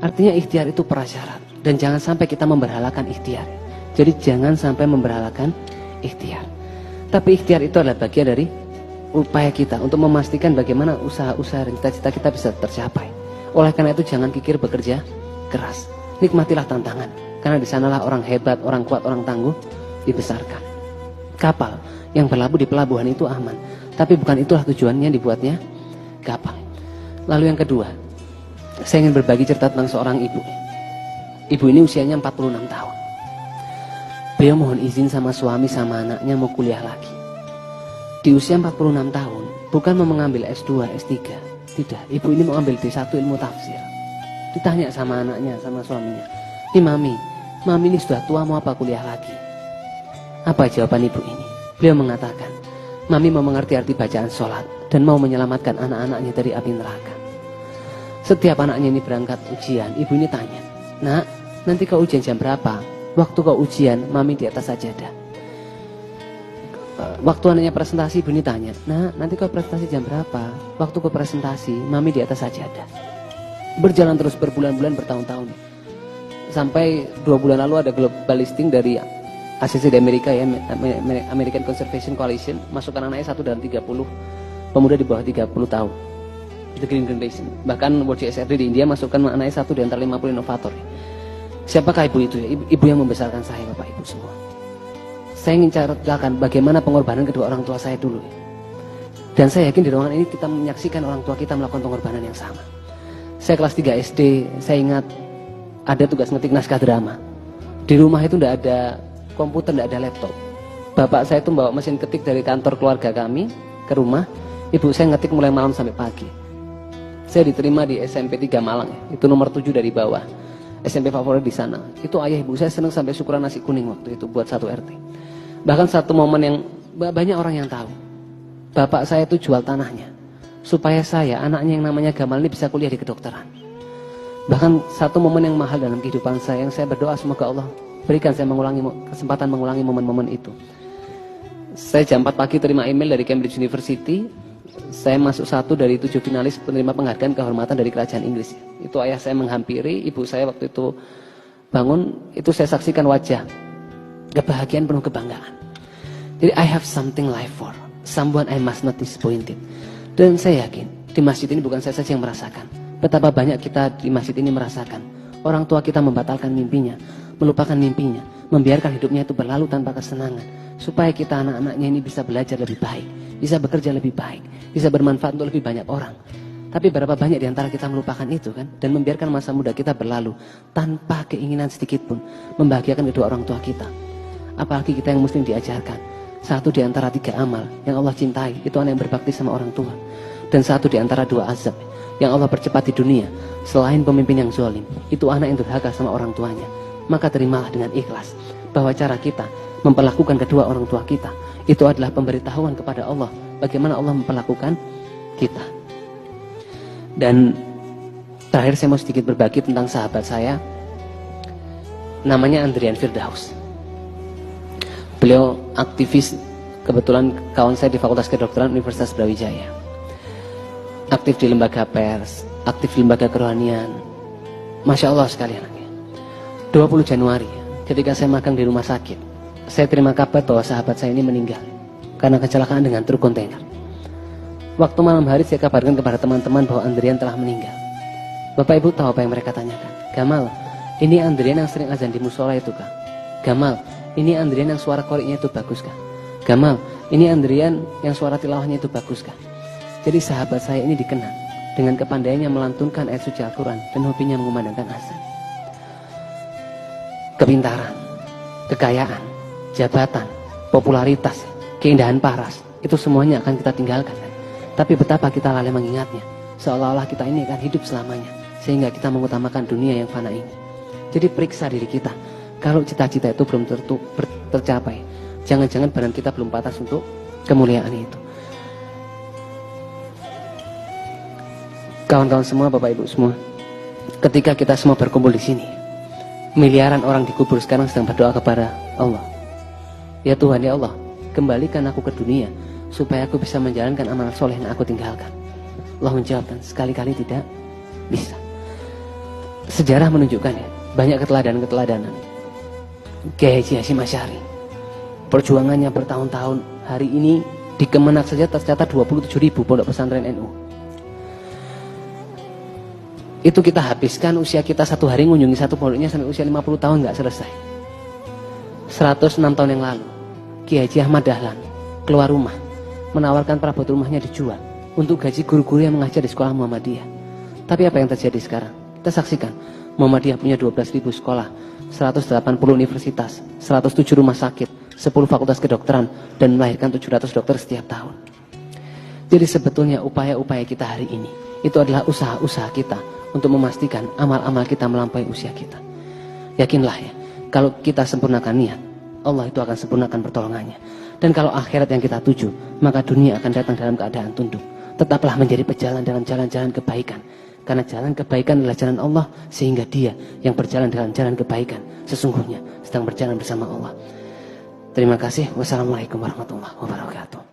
Artinya ikhtiar itu prasyarat. Dan jangan sampai kita memberhalakan ikhtiar. Jadi jangan sampai memberhalakan ikhtiar. Tapi ikhtiar itu adalah bagian dari upaya kita untuk memastikan bagaimana usaha-usaha dan cita-cita kita bisa tercapai. Oleh karena itu jangan kikir bekerja keras. Nikmatilah tantangan. Karena di sanalah orang hebat, orang kuat, orang tangguh dibesarkan. Kapal yang berlabuh di pelabuhan itu aman. Tapi bukan itulah tujuannya dibuatnya kapal. Lalu yang kedua, saya ingin berbagi cerita tentang seorang ibu. Ibu ini usianya 46 tahun. Beliau mohon izin sama suami sama anaknya mau kuliah lagi. Di usia 46 tahun, bukan mau mengambil S2, S3. Tidak, ibu ini mau ambil D1 ilmu tafsir. Ditanya sama anaknya, sama suaminya. Ini mami ini sudah tua mau apa kuliah lagi? Apa jawaban ibu ini? Beliau mengatakan, mami mau mengerti arti bacaan sholat dan mau menyelamatkan anak-anaknya dari api neraka. Setiap anaknya ini berangkat ujian, ibu ini tanya, nak, nanti kau ujian jam berapa? Waktu kau ujian, mami di atas sajadah. Waktu anaknya presentasi, ibu ini tanya, nah nanti kau presentasi jam berapa? Waktu kau presentasi, mami di atas sajadah. Berjalan terus berbulan-bulan, bertahun-tahun. Sampai 2 bulan lalu ada global listing dari ACC di Amerika ya, American Conservation Coalition, masukkan anaknya 1 dalam 30 pemuda di bawah 30 tahun. The Green Generation. Bahkan World GSRD di India masukkan anaknya 1 di antara 50 inovator. Siapakah ibu itu ya? Ibu yang membesarkan saya, Bapak Ibu semua. Saya ingin ceritakan bagaimana pengorbanan kedua orang tua saya dulu. Dan saya yakin di ruangan ini kita menyaksikan orang tua kita melakukan pengorbanan yang sama. Saya kelas 3 SD, saya ingat ada tugas ngetik naskah drama. Di rumah itu tidak ada komputer, tidak ada laptop. Bapak saya itu bawa mesin ketik dari kantor keluarga kami ke rumah. Ibu saya ngetik mulai malam sampai pagi. Saya diterima di SMP 3 Malang, itu nomor 7 dari bawah. SMP favorit di sana. Itu ayah ibu saya senang sampai syukuran nasi kuning waktu itu buat 1 RT. Bahkan satu momen yang banyak orang yang tahu. Bapak saya itu jual tanahnya supaya saya, anaknya yang namanya Gamal ini bisa kuliah di kedokteran. Bahkan satu momen yang mahal dalam kehidupan saya, yang saya berdoa semoga Allah berikan saya kesempatan mengulangi momen-momen itu. Saya jam 4 pagi terima email dari Cambridge University. Saya masuk 1 dari 7 finalis penerima penghargaan kehormatan dari kerajaan Inggris. Itu ayah saya menghampiri, ibu saya waktu itu bangun, itu saya saksikan wajah kebahagiaan penuh kebanggaan. Jadi I have something life for, someone I must not disappointed. Dan saya yakin di masjid ini bukan saya saja yang merasakan. Betapa banyak kita di masjid ini merasakan orang tua kita membatalkan mimpinya, melupakan mimpinya, membiarkan hidupnya itu berlalu tanpa kesenangan, supaya kita anak-anaknya ini bisa belajar lebih baik, bisa bekerja lebih baik, bisa bermanfaat untuk lebih banyak orang. Tapi berapa banyak di antara kita melupakan itu kan, dan membiarkan masa muda kita berlalu tanpa keinginan sedikit pun membahagiakan kedua orang tua kita. Apalagi kita yang muslim diajarkan 1 di antara 3 amal yang Allah cintai itu anak yang berbakti sama orang tua, dan 1 di antara 2 azab yang Allah percepat di dunia selain pemimpin yang zalim itu anak yang durhaka sama orang tuanya. Maka terimalah dengan ikhlas bahwa cara kita memperlakukan kedua orang tua kita itu adalah pemberitahuan kepada Allah bagaimana Allah memperlakukan kita. Dan terakhir saya mau sedikit berbagi tentang sahabat saya, namanya Andrian Firdaus. Beliau aktivis, kebetulan kawan saya di Fakultas Kedokteran Universitas Brawijaya. Aktif di lembaga pers, aktif di lembaga kerohanian. Masya Allah sekali anaknya. 20 Januari, ketika saya magang di rumah sakit, saya terima kabar bahwa sahabat saya ini meninggal karena kecelakaan dengan truk kontainer. Waktu malam hari saya kabarkan kepada teman-teman bahwa Andrian telah meninggal. Bapak Ibu tahu apa yang mereka tanyakan? Gamal, ini Andrian yang sering azan di musola itu kah? Gamal, ini Andrian yang suara koriknya itu bagus kah? Gamal, ini Andrian yang suara tilawahnya itu bagus kah? Jadi sahabat saya ini dikenal dengan kepandaiannya melantunkan ayat suci Al-Quran dan hobinya mengumandangkan azan. Kepintaran, kekayaan, jabatan, popularitas, keindahan paras, itu semuanya akan kita tinggalkan kan? Tapi betapa kita lalai mengingatnya, seolah-olah kita ini akan hidup selamanya, sehingga kita mengutamakan dunia yang fana ini. Jadi periksa diri kita, kalau cita-cita itu belum tercapai, jangan-jangan badan kita belum pantas untuk kemuliaan itu. Kawan-kawan semua, Bapak Ibu semua, ketika kita semua berkumpul di sini, miliaran orang dikubur sekarang sedang berdoa kepada Allah. Ya Tuhan, ya Allah, kembalikan aku ke dunia supaya aku bisa menjalankan amal soleh yang aku tinggalkan. Allah menjawab, dan sekali-kali tidak bisa. sejarah menunjukkan ya, banyak keteladanan-keteladanan. Kiai Haji Hasyim Asy'ari, perjuangannya bertahun-tahun, hari ini di Kemenak saja tercatat 27.000 pondok pesantren NU. Itu kita habiskan usia kita satu hari mengunjungi satu pondoknya sampai usia 50 tahun nggak selesai. 106 tahun yang lalu, Kiai Haji Ahmad Dahlan keluar rumah, menawarkan perabot rumahnya dijual untuk gaji guru-guru yang mengajar di sekolah Muhammadiyah. Tapi apa yang terjadi sekarang? Kita saksikan, Muhammadiyah punya 12.000 sekolah, 180 universitas, 107 rumah sakit, 10 fakultas kedokteran, dan melahirkan 700 dokter setiap tahun. Jadi sebetulnya upaya-upaya kita hari ini, itu adalah usaha-usaha kita untuk memastikan amal-amal kita melampaui usia kita. Yakinlah ya, kalau kita sempurnakan niat, Allah itu akan sempurnakan pertolongannya. Dan kalau akhirat yang kita tuju, maka dunia akan datang dalam keadaan tunduk. Tetaplah menjadi pejalan dalam jalan-jalan kebaikan. Karena jalan kebaikan adalah jalan Allah, sehingga dia yang berjalan dalam jalan kebaikan sesungguhnya sedang berjalan bersama Allah. Terima kasih. Wassalamualaikum warahmatullahi wabarakatuh.